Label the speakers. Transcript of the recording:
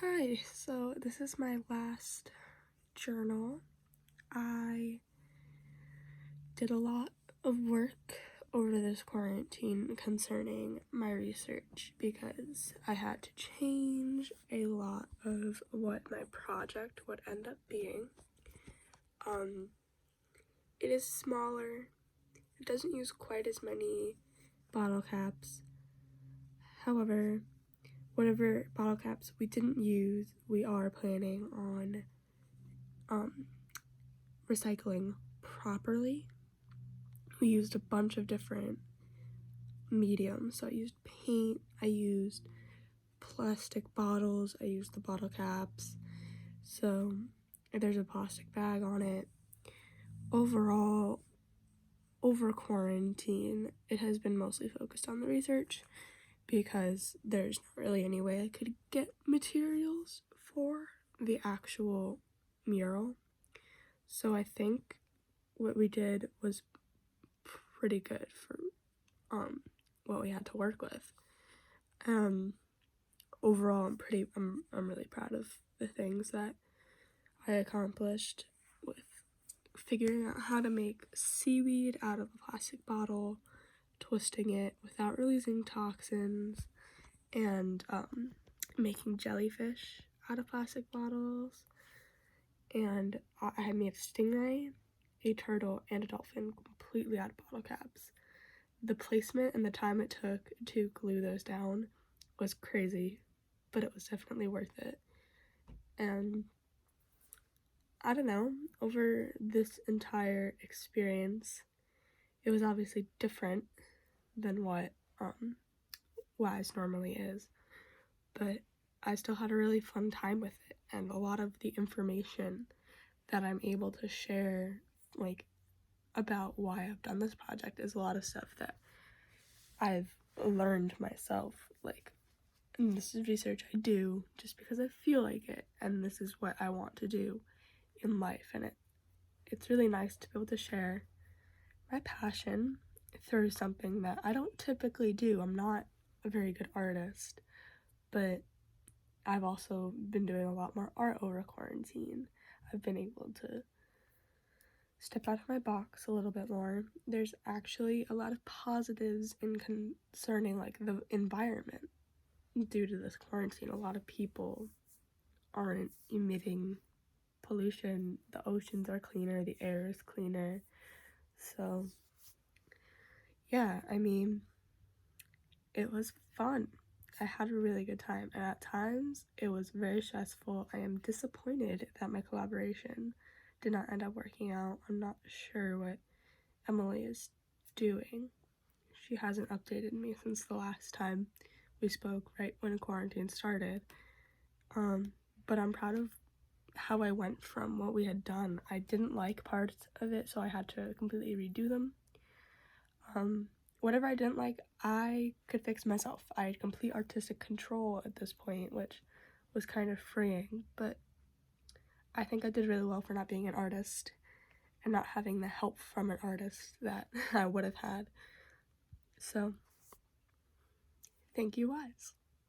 Speaker 1: Hi, so this is my last journal. I did a lot of work over this quarantine concerning my research because I had to change a lot of what my project would end up being. It is smaller. It doesn't use quite as many bottle caps. However, whatever bottle caps we didn't use, we are planning on recycling properly. We used a bunch of different mediums. So I used paint, I used plastic bottles, I used the bottle caps. So there's a plastic bag on it. Overall, over quarantine, it has been mostly focused on the research because there's not really any way I could get materials for the actual mural. So I think what we did was pretty good for what we had to work with. Overall, I'm really proud of the things that I accomplished with figuring out how to make seaweed out of a plastic bottle, twisting it without releasing toxins, and making jellyfish out of plastic bottles. And I had made a stingray, a turtle, and a dolphin completely out of bottle caps. The placement and the time it took to glue those down was crazy, but it was definitely worth it. And I don't know, over this entire experience, it was obviously different than what WISE normally is, but I still had a really fun time with it, and a lot of the information that I'm able to share, like, about why I've done this project is a lot of stuff that I've learned myself, like, and this is research I do just because I feel like it, and this is what I want to do in life, and it's really nice to be able to share my passion through something that I don't typically do. I'm not a very good artist, but I've also been doing a lot more art over quarantine. I've been able to step out of my box a little bit more. There's actually a lot of positives in concerning like the environment. Due to this quarantine, a lot of people aren't emitting pollution. The oceans are cleaner, the air is cleaner. So yeah, I mean, it was fun. I had a really good time, and at times it was very stressful. I am disappointed that my collaboration did not end up working out. I'm not sure what Emily is doing. She hasn't updated me since the last time we spoke, right when quarantine started. But I'm proud of how I went from what we had done. I didn't like parts of it, so I had to completely redo them. Whatever I didn't like, I could fix myself. I had complete artistic control at this point, which was kind of freeing, but I think I did really well for not being an artist and not having the help from an artist that I would have had. So, thank you, WISE.